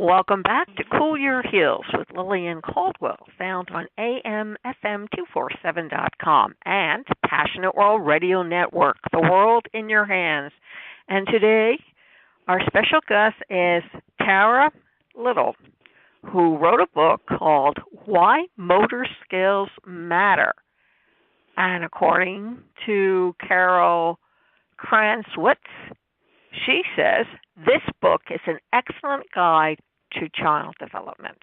Welcome back to Cool Your Heels with Lillian Caldwell, found on AMFM247.com and Passionate World Radio Network, the world in your hands. And today, our special guest is Tara Liddle, who wrote a book called Why Motor Skills Matter. And according to Carol Kranzwitz, she says this book is an excellent guide to child development.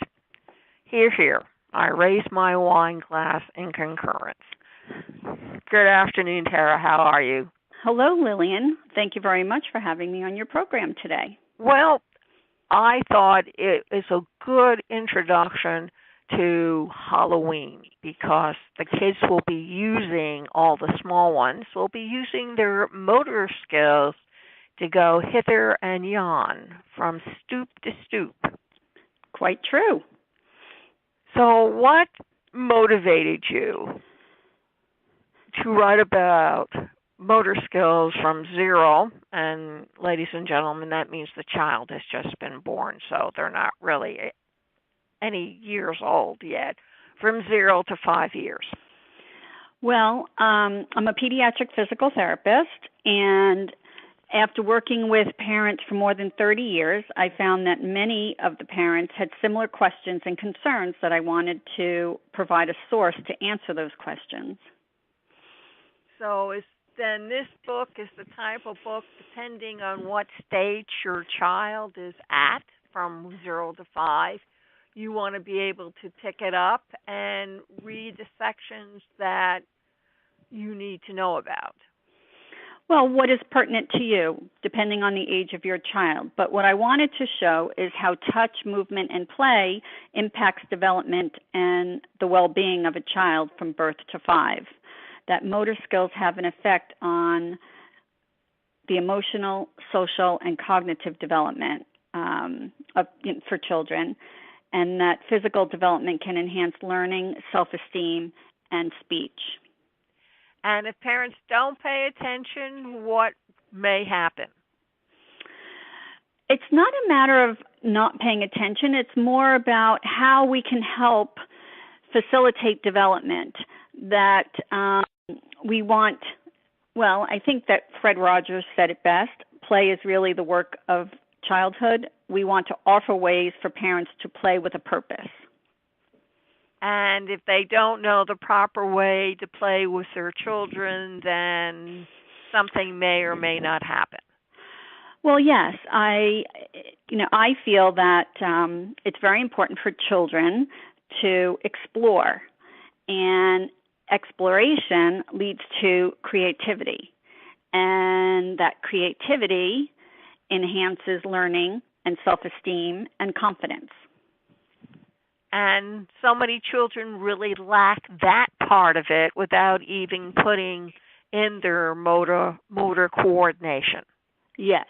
Hear, hear. I raise my wine glass in concurrence. Good afternoon, Tara. How are you? Hello, Lillian. Thank you very much for having me on your program today. Well, I thought it is a good introduction to Halloween because the kids will be using, all the small ones, will be using their motor skills to go hither and yon, from stoop to stoop. Quite true. So what motivated you to write about motor skills from zero? And ladies and gentlemen, that means the child has just been born, so they're not really any years old yet, from 0 to 5 years. Well, I'm a pediatric physical therapist, and after working with parents for more than 30 years, I found that many of the parents had similar questions and concerns that I wanted to provide a source to answer those questions. So then this book is the type of book, depending on what stage your child is at, from 0 to 5, you want to be able to pick it up and read the sections that you need to know about. Well, what is pertinent to you, depending on the age of your child. But what I wanted to show is how touch, movement, and play impacts development and the well-being of a child from birth to 5. That motor skills have an effect on the emotional, social, and cognitive development for children, and that physical development can enhance learning, self-esteem, and speech. And if parents don't pay attention, what may happen? It's not a matter of not paying attention. It's more about how we can help facilitate development. That we want, well, I think that Fred Rogers said it best, play is really the work of childhood. We want to offer ways for parents to play with a purpose. And if they don't know the proper way to play with their children, then something may or may not happen. Well, yes, I feel that it's very important for children to explore, and exploration leads to creativity, and that creativity enhances learning and self-esteem and confidence. And so many children really lack that part of it without even putting in their motor coordination. Yes,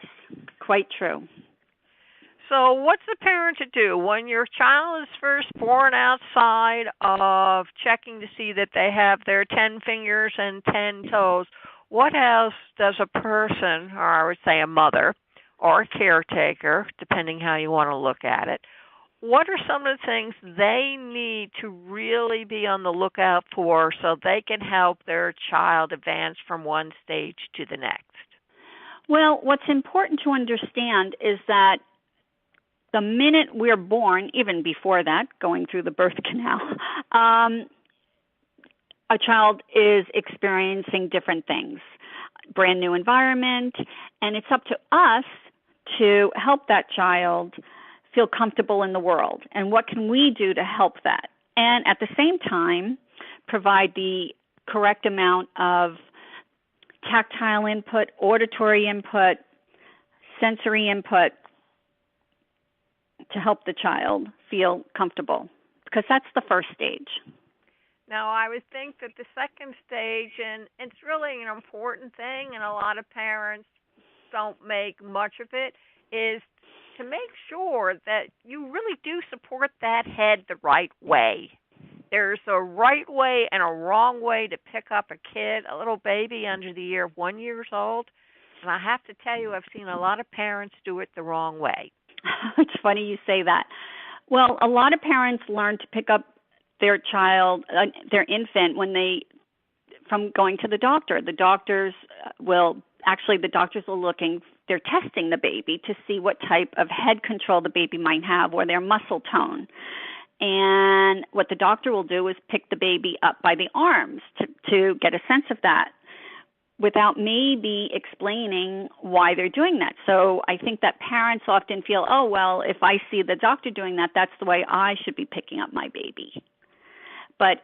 quite true. So what's the parent to do when your child is first born, outside of checking to see that they have their 10 fingers and 10 toes? What else does a person, or I would say a mother or a caretaker, depending how you want to look at it, what are some of the things they need to really be on the lookout for so they can help their child advance from one stage to the next? Well, what's important to understand is that the minute we're born, even before that, going through the birth canal, a child is experiencing different things, brand new environment, and it's up to us to help that child feel comfortable in the world, and what can we do to help that? And at the same time, provide the correct amount of tactile input, auditory input, sensory input to help the child feel comfortable, because that's the first stage. Now, I would think that the second stage, and it's really an important thing, and a lot of parents don't make much of it, is to make sure that you really do support that head the right way. There's a right way and a wrong way to pick up a kid, a little baby under the year of 1 year old. And I have to tell you, I've seen a lot of parents do it the wrong way. It's funny you say that. Well, a lot of parents learn to pick up their child, their infant, from going to the doctor. The doctors will they're testing the baby to see what type of head control the baby might have or their muscle tone. And what the doctor will do is pick the baby up by the arms to get a sense of that, without maybe explaining why they're doing that. So I think that parents often feel, oh, well, if I see the doctor doing that, that's the way I should be picking up my baby. But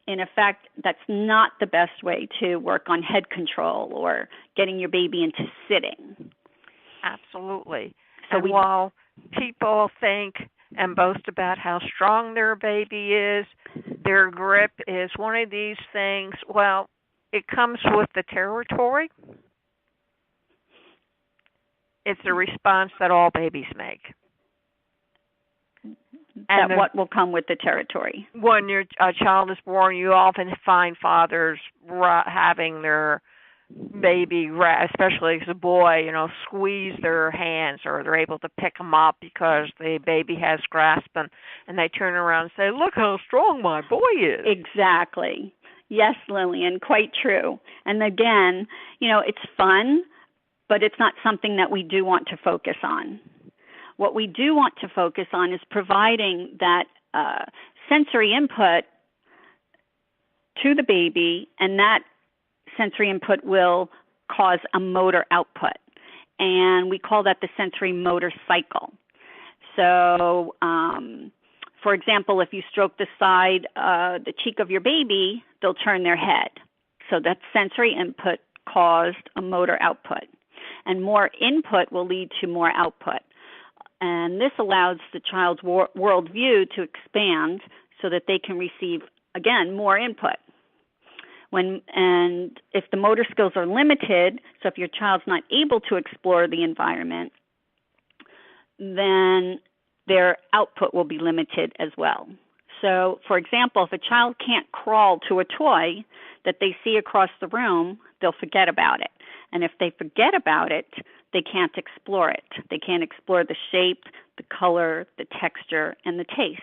in effect, that's not the best way to work on head control or getting your baby into sitting. Absolutely. So while people think and boast about how strong their baby is, their grip is one of these things, well, it comes with the territory. It's a response that all babies make. And what will come with the territory? When a child is born, you often find fathers having their baby, especially as a boy, squeeze their hands, or they're able to pick them up because the baby has grasp, and they turn around and say, look how strong my boy is. Exactly. Yes, Lillian, quite true. And again, it's fun, but it's not something that we do want to focus on. What we do want to focus on is providing that sensory input to the baby, and that sensory input will cause a motor output. And we call that the sensory motor cycle. So, for example, if you stroke the cheek of your baby, they'll turn their head. So that sensory input caused a motor output. And more input will lead to more output. And this allows the child's worldview to expand so that they can receive, again, more input. And if the motor skills are limited, so if your child's not able to explore the environment, then their output will be limited as well. So, for example, if a child can't crawl to a toy that they see across the room, they'll forget about it. And if they forget about it, they can't explore it. They can't explore the shape, the color, the texture, and the taste.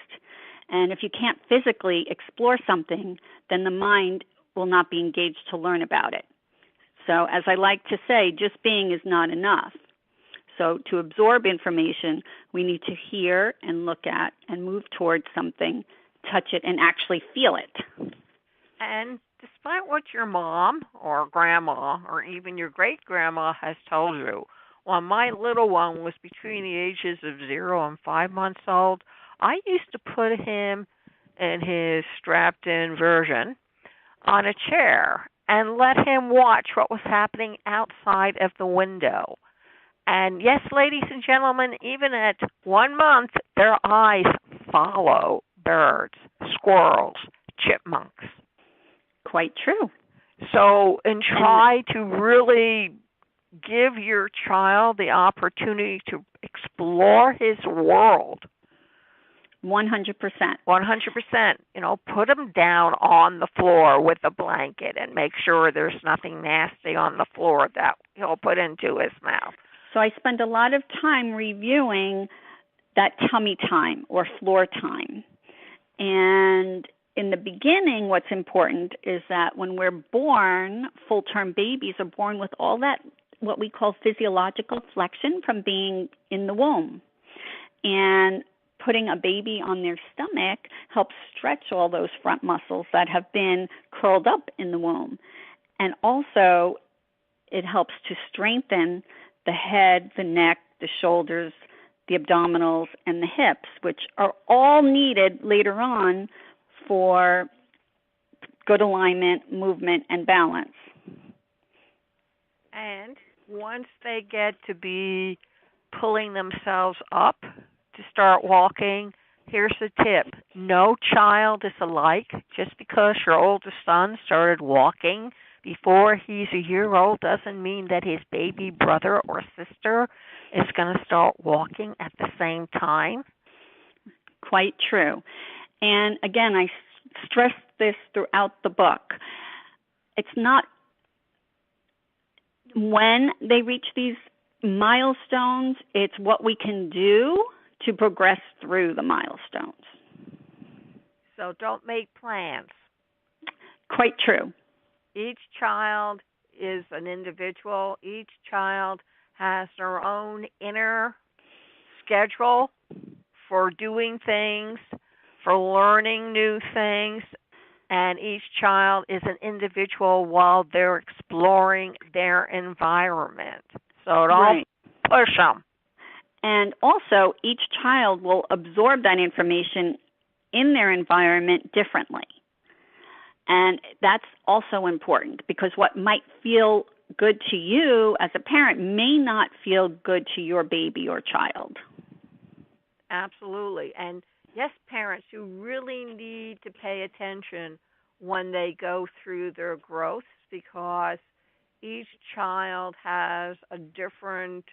And if you can't physically explore something, then the mind will not be engaged to learn about it. So, as I like to say, just being is not enough. So to absorb information, we need to hear and look at and move towards something, touch it, and actually feel it. And despite what your mom or grandma or even your great-grandma has told you, when my little one was between the ages of 0 and 5 months old, I used to put him in his strapped-in version on a chair and let him watch what was happening outside of the window. And yes, ladies and gentlemen, even at 1 month, their eyes follow birds, squirrels, chipmunks. Quite true. So, and try to really give your child the opportunity to explore his world. 100%. 100%. Put him down on the floor with a blanket and make sure there's nothing nasty on the floor that he'll put into his mouth. So I spend a lot of time reviewing that tummy time or floor time. And in the beginning, what's important is that when we're born, full-term babies are born with all that, what we call physiological flexion from being in the womb. And putting a baby on their stomach helps stretch all those front muscles that have been curled up in the womb. And also, it helps to strengthen the head, the neck, the shoulders, the abdominals, and the hips, which are all needed later on for good alignment, movement, and balance. And once they get to be pulling themselves up to start walking, here's the tip. No child is alike. Just because your oldest son started walking before he's a year old doesn't mean that his baby brother or sister is going to start walking at the same time. Quite true. And again, I stress this throughout the book. It's not when they reach these milestones, it's what we can do to progress through the milestones. So don't make plans. Quite true. Each child is an individual. Each child has their own inner schedule for doing things, for learning new things, and each child is an individual while they're exploring their environment. So don't push them. And also, each child will absorb that information in their environment differently. And that's also important, because what might feel good to you as a parent may not feel good to your baby or child. Absolutely. And yes, parents, you really need to pay attention when they go through their growth, because each child has a different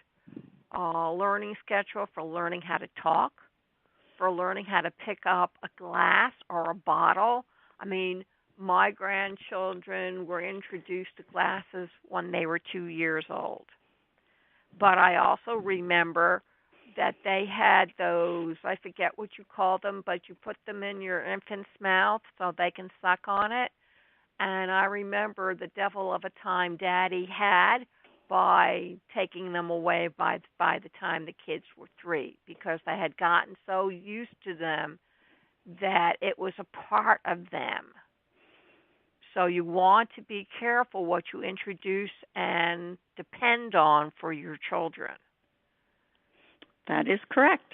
learning schedule for learning how to talk, for learning how to pick up a glass or a bottle. I mean, my grandchildren were introduced to glasses when they were 2 years old. But I also remember that they had those, I forget what you call them, but you put them in your infant's mouth so they can suck on it. And I remember the devil of a time Daddy had by taking them away by the time the kids were 3, because they had gotten so used to them that it was a part of them. So you want to be careful what you introduce and depend on for your children. That is correct.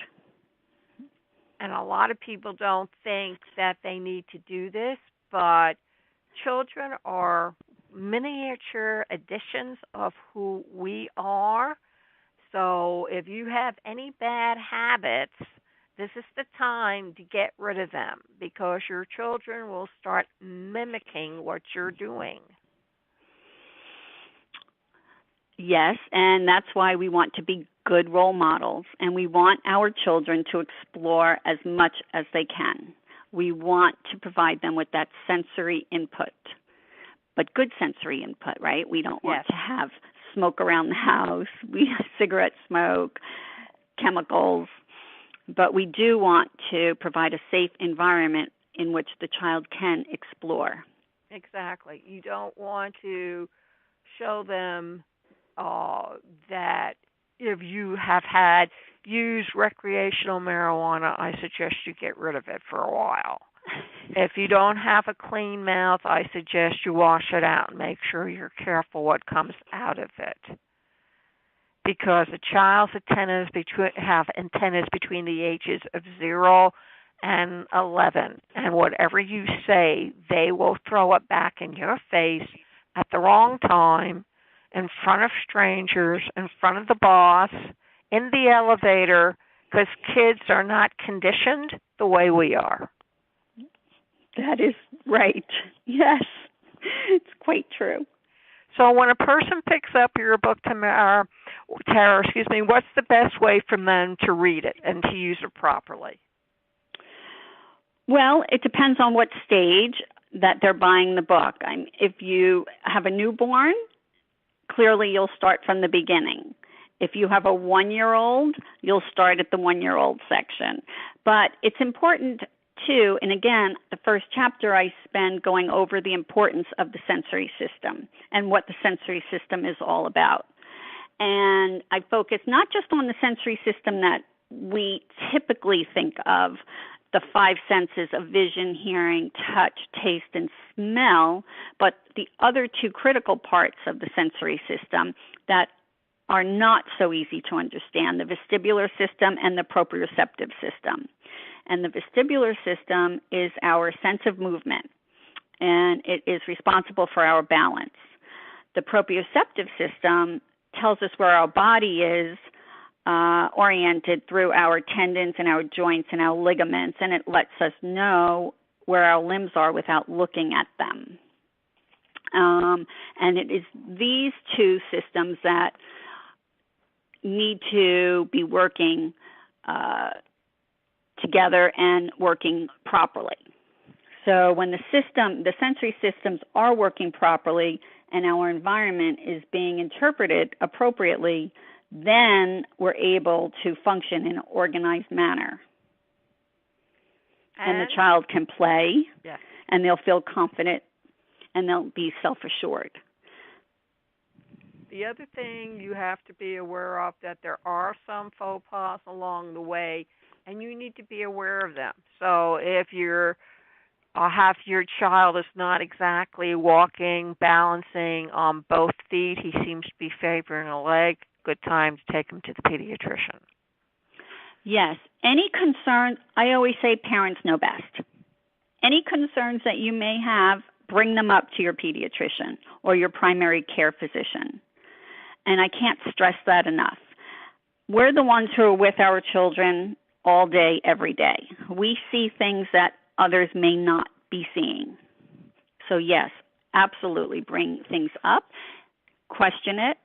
And a lot of people don't think that they need to do this, but children are miniature editions of who we are. So if you have any bad habits, this is the time to get rid of them, because your children will start mimicking what you're doing. Yes, and that's why we want to be good role models, and we want our children to explore as much as they can. We want to provide them with that sensory input, but good sensory input, right? We don't want to have smoke around the house, cigarette smoke, chemicals, but we do want to provide a safe environment in which the child can explore. Exactly. You don't want to show them that if you have had used recreational marijuana, I suggest you get rid of it for a while. If you don't have a clean mouth, I suggest you wash it out and make sure you're careful what comes out of it. Because a child's antennas have antennas between the ages of 0 and 11, and whatever you say, they will throw it back in your face at the wrong time, in front of strangers, in front of the boss, in the elevator, because kids are not conditioned the way we are. That is right. Yes, it's quite true. So when a person picks up your book, Tara, what's the best way for them to read it and to use it properly? Well, it depends on what stage that they're buying the book. If you have a newborn, clearly you'll start from the beginning. If you have a 1-year-old, you'll start at the 1-year-old section. But it's important too, and again, the first chapter I spend going over the importance of the sensory system and what the sensory system is all about. And I focus not just on the sensory system that we typically think of, the 5 senses of vision, hearing, touch, taste, and smell, but the other 2 critical parts of the sensory system that are not so easy to understand, the vestibular system and the proprioceptive system. And the vestibular system is our sense of movement, and it is responsible for our balance. The proprioceptive system tells us where our body is oriented through our tendons and our joints and our ligaments, and it lets us know where our limbs are without looking at them. And it is these 2 systems that need to be working together and working properly. So when the sensory systems are working properly and our environment is being interpreted appropriately, then we're able to function in an organized manner. And the child can play, yes, and they'll feel confident, and they'll be self-assured. The other thing you have to be aware of, that there are some faux pas along the way, and you need to be aware of them. So if half your child is not exactly walking, balancing on both feet, he seems to be favoring a leg, good time to take him to the pediatrician. Yes. Any concerns, I always say parents know best. Any concerns that you may have, bring them up to your pediatrician or your primary care physician. And I can't stress that enough. We're the ones who are with our children all day, every day. We see things that others may not be seeing. So yes, absolutely bring things up, question it.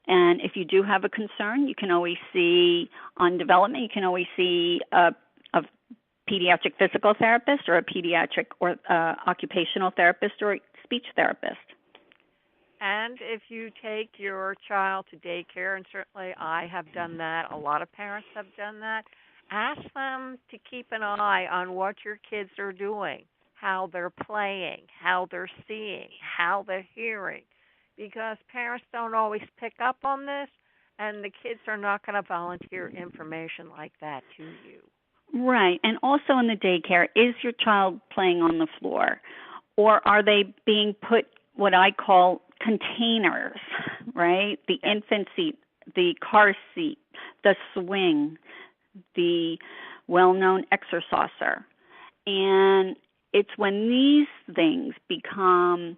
And if you do have a concern, you can always see on development, you can always see a pediatric physical therapist or a pediatric or occupational therapist or a speech therapist. And if you take your child to daycare, and certainly I have done that, a lot of parents have done that, ask them to keep an eye on what your kids are doing, how they're playing, how they're seeing, how they're hearing, because parents don't always pick up on this, and the kids are not going to volunteer information like that to you. Right. And also in the daycare, is your child playing on the floor? Or are they being put what I call containers, right? The infant seat, the car seat, the swing, the well-known exerciser. And it's when these things become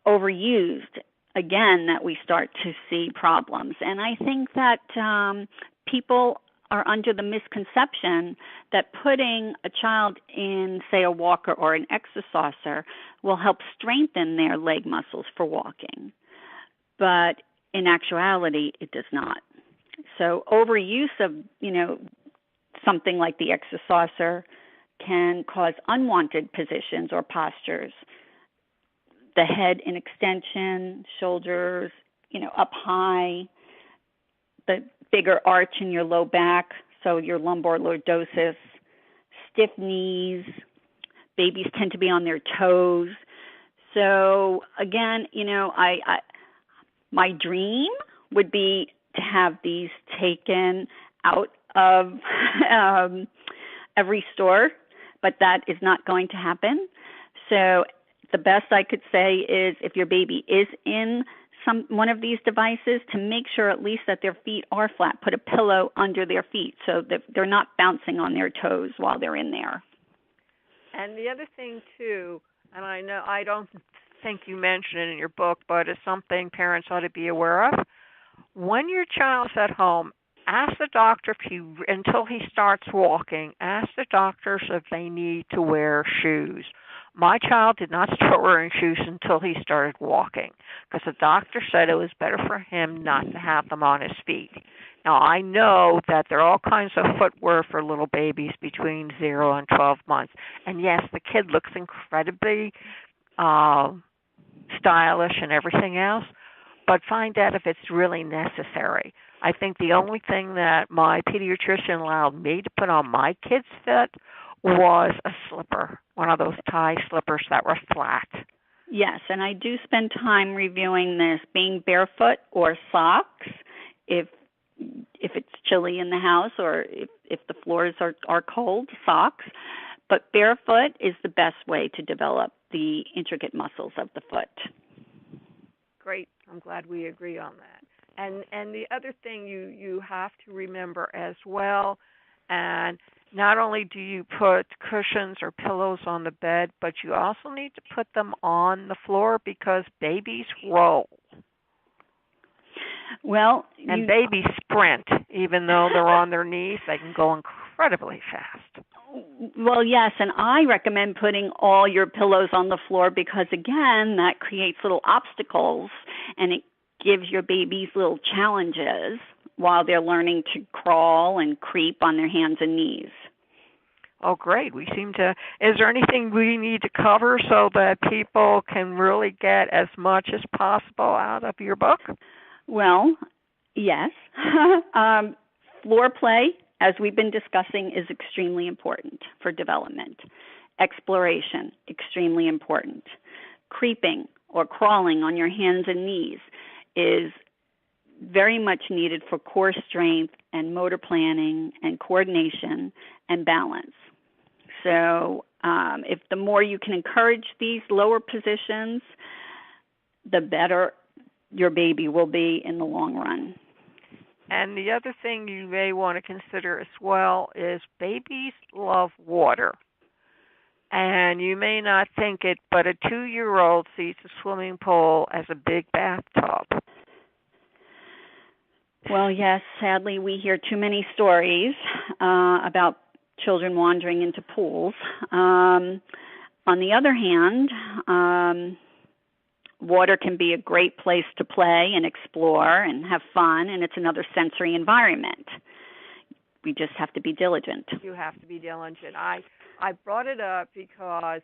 overused, again, that we start to see problems. And I think that people are under the misconception that putting a child in, say, a walker or an exerciser will help strengthen their leg muscles for walking. But in actuality, it does not. So overuse of, something like the exerciser can cause unwanted positions or postures. The head in extension, shoulders, up high, the bigger arch in your low back, so your lumbar lordosis, stiff knees. Babies tend to be on their toes. So again, my dream would be to have these taken out of every store, but that is not going to happen. So the best I could say is if your baby is in one of these devices, to make sure at least that their feet are flat. Put a pillow under their feet so that they're not bouncing on their toes while they're in there. And the other thing, too, and I don't think you mentioned it in your book, but it's something parents ought to be aware of. When your child's at home, ask the doctor until he starts walking, ask the doctors if they need to wear shoes. My child did not start wearing shoes until he started walking because the doctor said it was better for him not to have them on his feet. Now, I know that there are all kinds of footwear for little babies between 0 and 12 months. And, yes, the kid looks incredibly stylish and everything else, but find out if it's really necessary. I think the only thing that my pediatrician allowed me to put on my kid's foot was a slipper, one of those tie slippers that were flat. Yes, and I do spend time reviewing this, being barefoot or socks if it's chilly in the house or if the floors are cold, socks. But barefoot is the best way to develop the intricate muscles of the foot. Great. I'm glad we agree on that. And the other thing you have to remember as well, and not only do you put cushions or pillows on the bed, but you also need to put them on the floor because babies roll. Well, and babies sprint. Even though they're on their knees, they can go incredibly fast. Well, yes, and I recommend putting all your pillows on the floor because, again, that creates little obstacles and it gives your babies little challenges while they're learning to crawl and creep on their hands and knees. Oh, great. Is there anything we need to cover so that people can really get as much as possible out of your book? Well, Yes. Floor play, as we've been discussing, is extremely important for development. Exploration, extremely important. Creeping or crawling on your hands and knees is very much needed for core strength and motor planning and coordination and balance. So if the more you can encourage these lower positions, the better your baby will be in the long run. And the other thing you may want to consider as well is babies love water. And you may not think it, but a 2-year-old sees a swimming pool as a big bathtub. Well, yes, sadly, we hear too many stories about children wandering into pools. On the other hand, water can be a great place to play and explore and have fun, and it's another sensory environment. We just have to be diligent. You have to be diligent. I brought it up because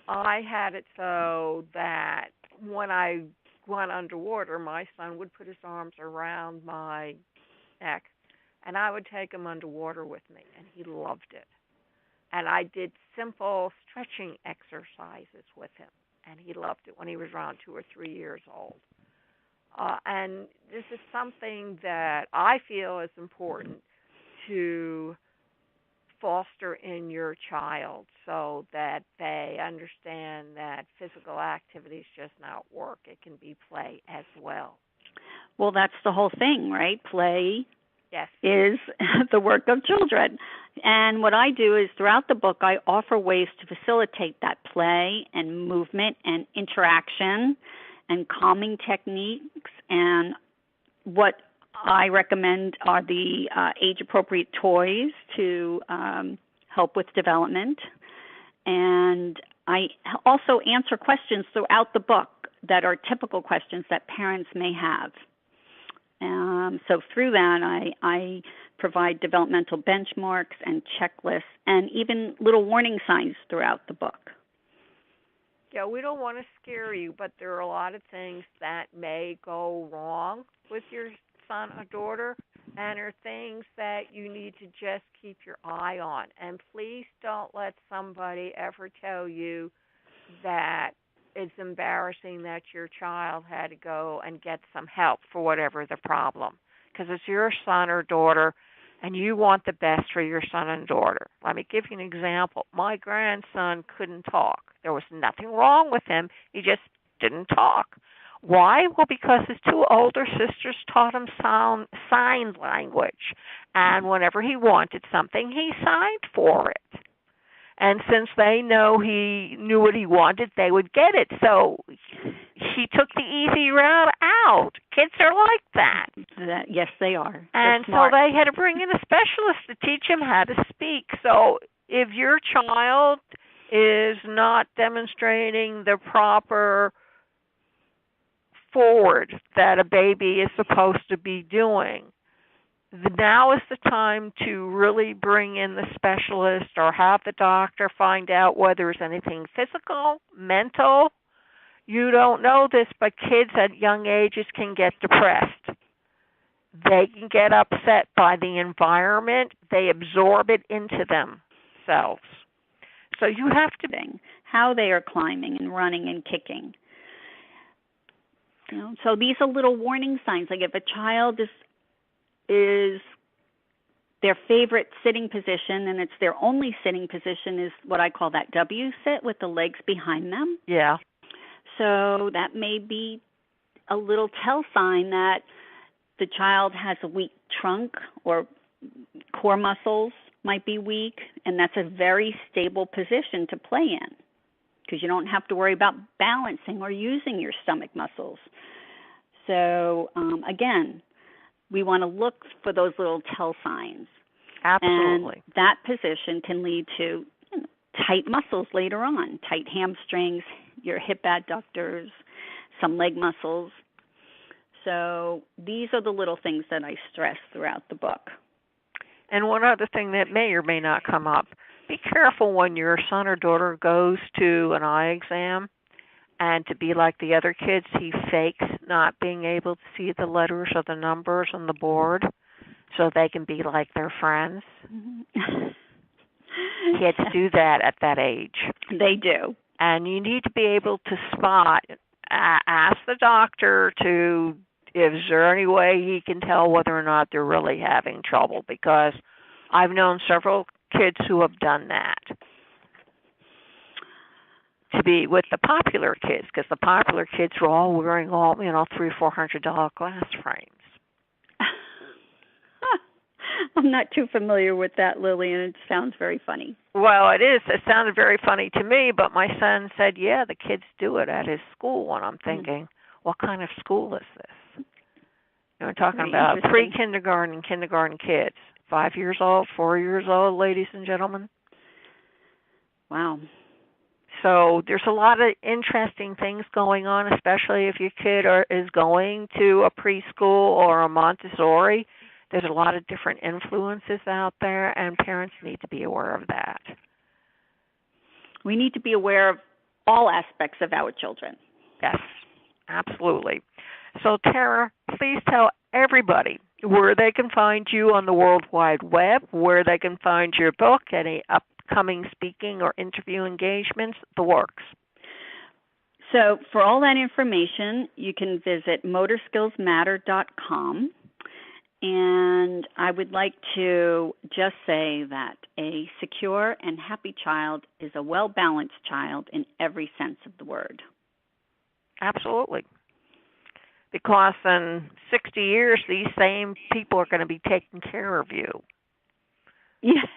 I had it so that when I went underwater, my son would put his arms around my neck, and I would take him underwater with me, and he loved it. And I did simple stretching exercises with him, and he loved it when he was around 2 or 3 years old. And this is something that I feel is important to foster in your child so that they understand that physical activity is just not work. It can be play as well. Well, that's the whole thing, right? Play yes. is the work of children. And what I do is throughout the book, I offer ways to facilitate that play and movement and interaction and calming techniques. And what I recommend are the age-appropriate toys to help with development. And I also answer questions throughout the book that are typical questions that parents may have. So through that, I provide developmental benchmarks and checklists and even little warning signs throughout the book. Yeah, we don't want to scare you, but there are a lot of things that may go wrong with your son or daughter, and are things that you need to just keep your eye on. And please don't let somebody ever tell you that it's embarrassing that your child had to go and get some help for whatever the problem, because it's your son or daughter, and you want the best for your son and daughter. Let me give you an example. My grandson couldn't talk. There was nothing wrong with him. He just didn't talk. Why? Well, because his 2 older sisters taught him sign language. And whenever he wanted something, he signed for it. And since they know he knew what he wanted, they would get it. So he took the easy route out. Kids are like that. Yes, they are. And so they had to bring in a specialist to teach him how to speak. So if your child is not demonstrating the proper forward that a baby is supposed to be doing, now is the time to really bring in the specialist or have the doctor find out whether there's anything physical, mental. You don't know this, but kids at young ages can get depressed. They can get upset by the environment. They absorb it into themselves. So you have to think how they are climbing and running and kicking. So these are little warning signs. Like if a child is their favorite sitting position and it's their only sitting position is what I call that W sit with the legs behind them. Yeah. So that may be a little tell sign that the child has a weak trunk or core muscles might be weak, and that's a very stable position to play in because you don't have to worry about balancing or using your stomach muscles. So, again, we want to look for those little tell signs. Absolutely. And that position can lead to tight muscles later on, tight hamstrings, your hip adductors, some leg muscles. So these are the little things that I stress throughout the book. And one other thing that may or may not come up, be careful when your son or daughter goes to an eye exam And to be like the other kids, he fakes not being able to see the letters or the numbers on the board so they can be like their friends. Kids do that at that age. They do. And you need to be able to spot, ask the doctor to, is there any way he can tell whether or not they're really having trouble, because I've known several kids who have done that. To be with the popular kids, because the popular kids were all wearing all, $300-$400 glass frames. I'm not too familiar with that, Lillian. It sounds very funny. Well, it is. It sounded very funny to me, but my son said, yeah, the kids do it at his school, and I'm thinking, what kind of school is this? We're talking about pre-kindergarten and kindergarten kids, 5 years old, 4 years old, ladies and gentlemen. Wow. So there's a lot of interesting things going on, especially if your kid is going to a preschool or a Montessori. There's a lot of different influences out there, and parents need to be aware of that. We need to be aware of all aspects of our children. Yes, absolutely. So, Tara, please tell everybody where they can find you on the World Wide Web, where they can find your book, any upcoming speaking or interview engagements, the works. So for all that information, you can visit motorskillsmatter.com. And I would like to just say that a secure and happy child is a well-balanced child in every sense of the word. Absolutely. Because in 60 years, these same people are going to be taking care of you. Yes.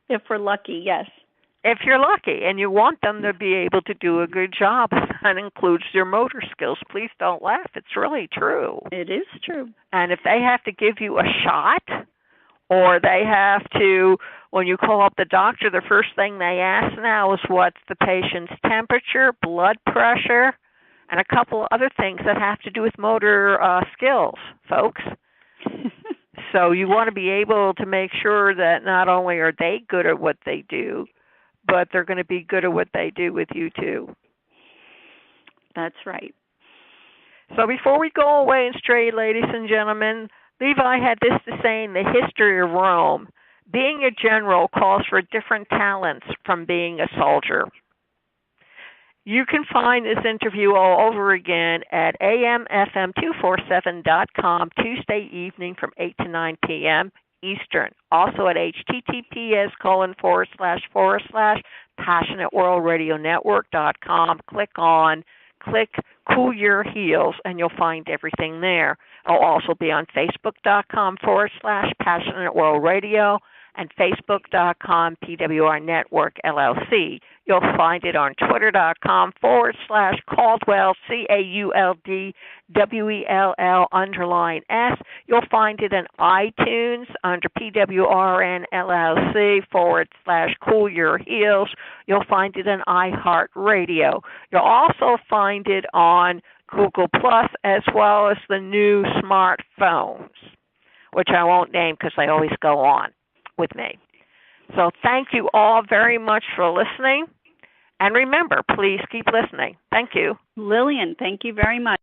If we're lucky, yes. If you're lucky and you want them to be able to do a good job, that includes their motor skills. Please don't laugh. It's really true. It is true. And if they have to give you a shot, or they have to, when you call up the doctor, the first thing they ask now is what's the patient's temperature, blood pressure, and a couple other things that have to do with motor skills, folks. So you want to be able to make sure that not only are they good at what they do, but they're going to be good at what they do with you too. That's right. So before we go away and stray, ladies and gentlemen, Levi had this to say in the history of Rome: being a general calls for different talents from being a soldier. You can find this interview all over again at amfm247.com Tuesday evening from 8 to 9 p.m. Eastern. Also at https://passionateworldradionetwork.com. Click Cool Your Heels, and you'll find everything there. I'll also be on Facebook.com/Passionate World Radio and Facebook.com PWR Network LLC. You'll find it on Twitter.com/Caldwell CAULDWELL_S. You'll find it in iTunes under PWRN LLC/Cool Your Heels. You'll find it in iHeartRadio. You'll also find it on Google Plus as well as the new smartphones, which I won't name because they always go on with me. So thank you all very much for listening. And remember, please keep listening. Thank you. Lillian, thank you very much.